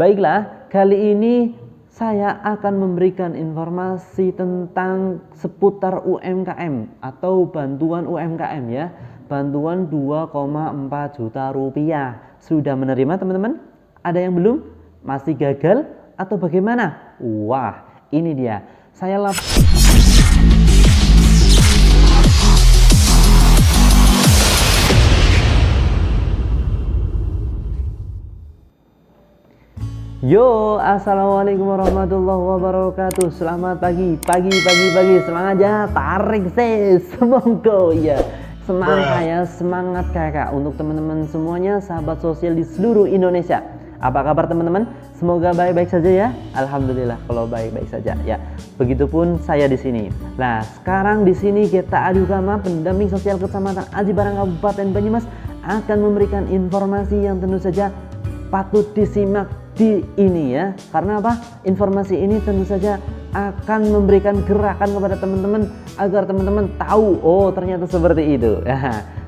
Baiklah, kali ini saya akan memberikan informasi tentang seputar UMKM atau bantuan UMKM ya. Bantuan 2,4 juta rupiah. Sudah menerima teman-teman? Ada yang belum? Masih gagal? Atau bagaimana? Wah, ini dia. Yo, assalamualaikum warahmatullahi wabarakatuh. Selamat pagi, semangat ya, tarik ses, semoga ya. Semangat kakak untuk teman-teman semuanya, sahabat sosial di seluruh Indonesia. Apa kabar teman-teman? Semoga baik-baik saja ya. Alhamdulillah kalau baik-baik saja ya. Begitupun saya di sini. Nah, sekarang di sini kita Adi Ukama, pendamping sosial Kecamatan Aji Barang Kabupaten Banyumas, akan memberikan informasi yang tentu saja patut disimak di ini ya. Karena apa? Informasi ini tentu saja akan memberikan gerakan kepada teman-teman agar teman-teman tahu, oh ternyata seperti itu.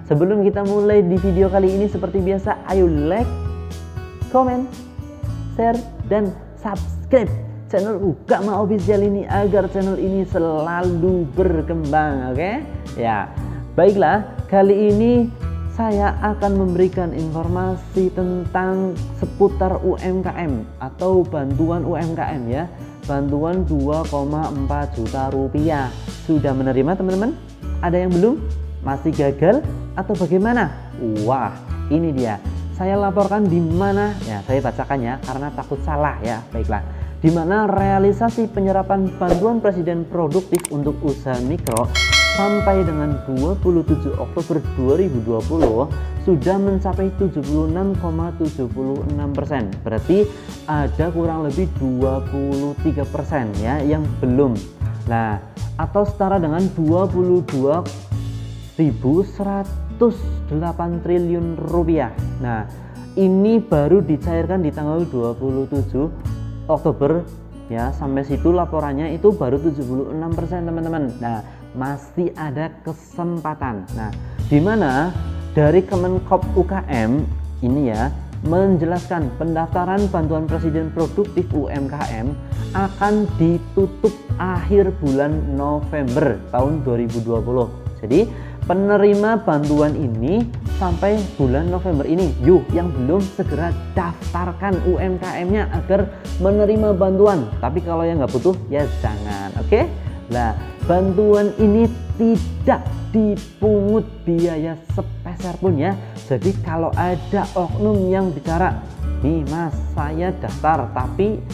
Sebelum kita mulai di video kali ini, seperti biasa, ayo like, comment, share, dan subscribe channel Ukama Official ini agar channel ini selalu berkembang, oke? Ya, baiklah, kali ini saya akan memberikan informasi tentang seputar UMKM atau bantuan UMKM ya. Bantuan 2,4 juta rupiah. Sudah menerima teman-teman? Ada yang belum? Masih gagal? Atau bagaimana? Wah, ini dia. Saya laporkan di mana? Ya, saya bacakan ya karena takut salah ya. Baiklah. Di mana realisasi penyerapan bantuan Presiden produktif untuk usaha mikro sampai dengan 27 Oktober 2020 sudah mencapai 76,76%. Berarti ada kurang lebih 23% ya yang belum. Nah, atau setara dengan 22.108 triliun rupiah. Nah, ini baru dicairkan di tanggal 27 Oktober ya, sampai situ laporannya itu baru 76% teman-teman. Nah, masih ada kesempatan. Nah, di mana dari Kemenkop UKM ini ya menjelaskan pendaftaran bantuan Presiden produktif UMKM akan ditutup akhir bulan November tahun 2020. Jadi penerima bantuan ini sampai bulan November ini. Yuk, yang belum segera daftarkan UMKM-nya agar menerima bantuan. Tapi kalau yang nggak butuh ya jangan, oke? Nah, bantuan ini tidak dipungut biaya sepeser pun ya. Jadi kalau ada oknum yang bicara, nih mas saya daftar tapi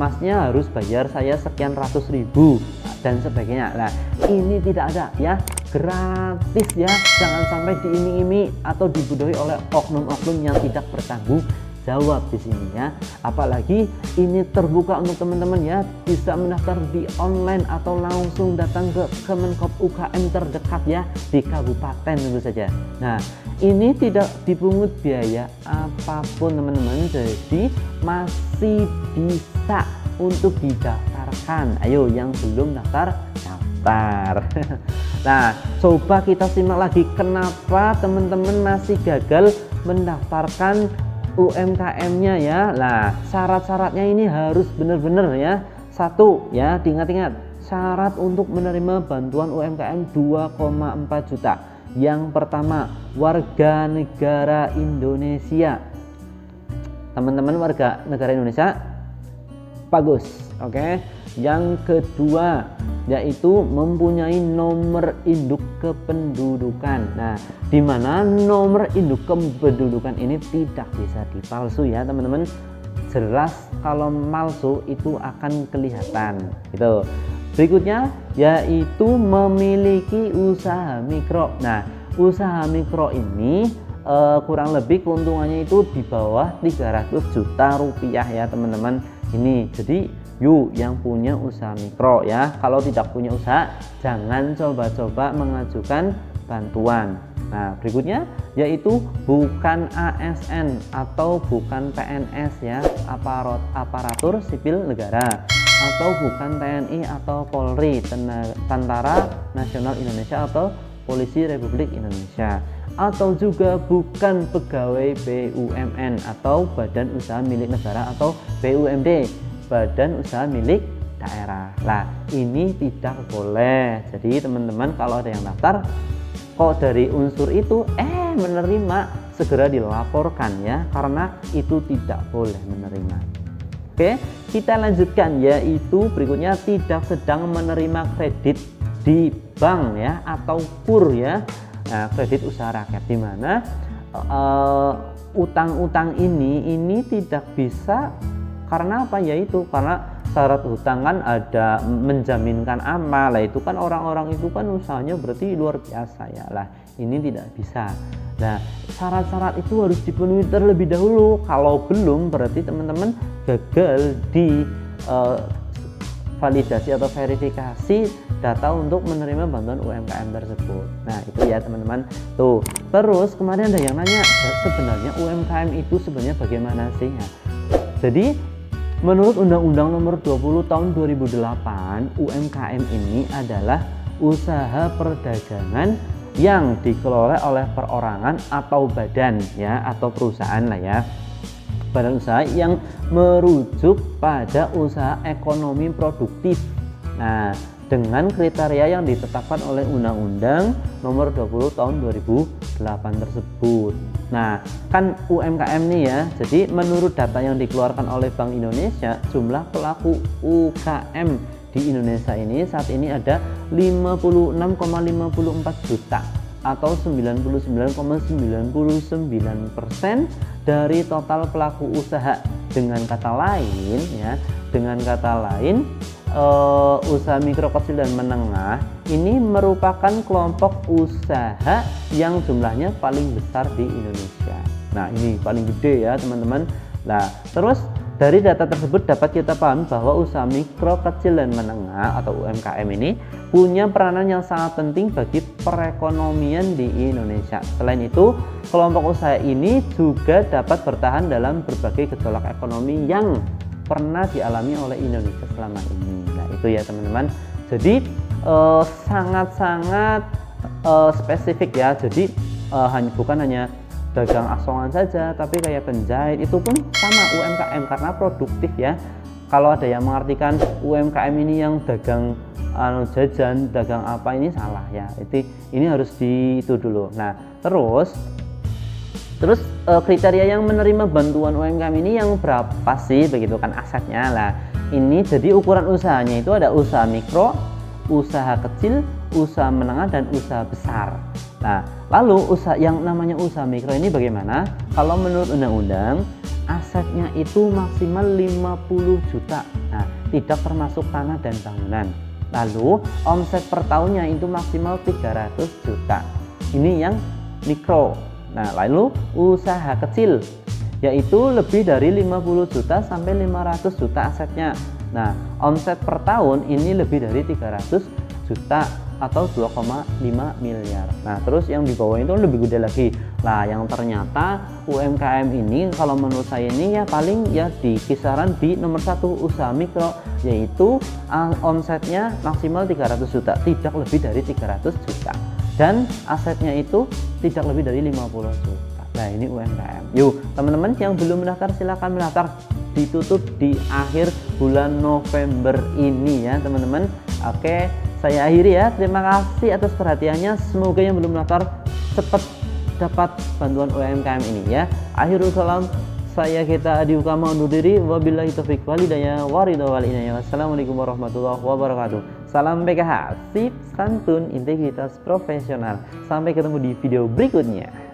masnya harus bayar saya sekian ratus ribu dan sebagainya. Nah, ini tidak ada ya, gratis ya. Jangan sampai diiming-iming atau dibodohi oleh oknum-oknum yang tidak bertanggung jawab di sini ya. Apalagi ini terbuka untuk teman-teman ya, bisa mendaftar di online atau langsung datang ke Kemenkop UKM terdekat ya di kabupaten tentu saja. Nah, ini tidak dipungut biaya apapun teman-teman, jadi masih bisa untuk didaftarkan. Ayo yang belum daftar, daftar. Nah, coba kita simak lagi kenapa teman-teman masih gagal mendaftarkan UMKM-nya ya. Nah, syarat-syaratnya ini harus benar-benar ya. Satu ya, diingat-ingat, syarat untuk menerima bantuan UMKM 2,4 juta. Yang pertama, warga negara Indonesia. Teman-teman warga negara Indonesia bagus, oke. Yang kedua yaitu mempunyai nomor induk kependudukan. Nah, di mana nomor induk kependudukan ini tidak bisa dipalsu ya teman-teman. Jelas kalau palsu itu akan kelihatan gitu. Berikutnya yaitu memiliki usaha mikro. Nah, usaha mikro ini kurang lebih keuntungannya itu di bawah 300 juta rupiah ya teman-teman. Ini jadi yuk yang punya usaha mikro ya. Kalau tidak punya usaha jangan coba-coba mengajukan bantuan. Nah, berikutnya yaitu bukan ASN atau bukan PNS ya, aparatur sipil negara, atau bukan TNI atau Polri, Tentara Nasional Indonesia atau Polisi Republik Indonesia, atau juga bukan pegawai BUMN atau Badan Usaha Milik Negara atau BUMD, Badan Usaha Milik Daerah. Nah, ini tidak boleh. Jadi teman-teman kalau ada yang daftar kok dari unsur itu menerima, segera dilaporkan ya, karena itu tidak boleh menerima. Oke, kita lanjutkan, yaitu berikutnya tidak sedang menerima kredit di bank ya atau KUR ya. Nah, kredit usaha rakyat, di mana utang-utang ini tidak bisa, karena apa? Yaitu karena syarat hutang kan ada menjaminkan amal. Lah itu kan orang-orang itu kan usahanya berarti luar biasa ya. Lah ini tidak bisa. Nah, syarat-syarat itu harus dipenuhi terlebih dahulu. Kalau belum, berarti teman-teman gagal di validasi atau verifikasi data untuk menerima bantuan UMKM tersebut. Nah, itu ya teman-teman. Tuh. Terus kemarin ada yang nanya, sebenarnya UMKM itu sebenarnya bagaimana sih ya? Jadi menurut Undang-Undang Nomor 20 Tahun 2008, UMKM ini adalah usaha perdagangan yang dikelola oleh perorangan atau badan ya, atau perusahaan lah ya. Badan usaha yang merujuk pada usaha ekonomi produktif. Nah, dengan kriteria yang ditetapkan oleh Undang-Undang Nomor 20 Tahun 2008 tersebut. Nah, kan UMKM nih ya. Jadi menurut data yang dikeluarkan oleh Bank Indonesia, jumlah pelaku UKM di Indonesia ini saat ini ada 56,54 juta atau 99,99% dari total pelaku usaha. Dengan kata lain, usaha mikro, kecil, dan menengah ini merupakan kelompok usaha yang jumlahnya paling besar di Indonesia. Nah, ini paling gede ya teman-teman. Nah, terus dari data tersebut dapat kita paham bahwa usaha mikro, kecil, dan menengah atau UMKM ini punya peranan yang sangat penting bagi perekonomian di Indonesia. Selain itu, kelompok usaha ini juga dapat bertahan dalam berbagai gejolak ekonomi yang pernah dialami oleh Indonesia selama ini. Nah, itu ya teman-teman. Jadi sangat-sangat spesifik ya. Jadi bukan hanya dagang asongan saja, tapi kayak penjahit itu pun sama UMKM karena produktif ya. Kalau ada yang mengartikan UMKM ini yang dagang jajan, dagang apa, ini salah ya. Ini harus itu dulu. Nah, terus kriteria yang menerima bantuan UMKM ini yang berapa sih begitu kan asetnya. Lah, ini jadi ukuran usahanya itu ada usaha mikro, usaha kecil, usaha menengah, dan usaha besar. Nah, lalu yang namanya usaha mikro ini bagaimana? Kalau menurut undang-undang, asetnya itu maksimal 50 juta. Nah, tidak termasuk tanah dan bangunan. Lalu omset per tahunnya itu maksimal 300 juta. Ini yang mikro. Nah, lalu usaha kecil yaitu lebih dari 50 juta sampai 500 juta asetnya. Nah, omset per tahun ini lebih dari 300 juta atau 2,5 miliar. Nah, terus yang di bawah itu lebih gede lagi. Nah, yang ternyata UMKM ini kalau menurut saya ini ya paling ya di kisaran di nomor 1 usaha mikro, yaitu omsetnya maksimal 300 juta, tidak lebih dari 300 juta. Dan asetnya itu tidak lebih dari 50 juta. Nah, ini UMKM. Yuk, teman-teman yang belum mendaftar silakan mendaftar. Ditutup di akhir bulan November ini ya, teman-teman. Oke, saya akhiri ya. Terima kasih atas perhatiannya. Semoga yang belum mendaftar cepat dapat bantuan UMKM ini ya. Akhirul kalam, saya Geta Adi Ukama undur diri. Wabillahi taufiq walhidayah waridha wal inayah. Wassalamualaikum warahmatullahi wabarakatuh. Salam PKH, sip, santun, integritas, profesional. Sampai ketemu di video berikutnya.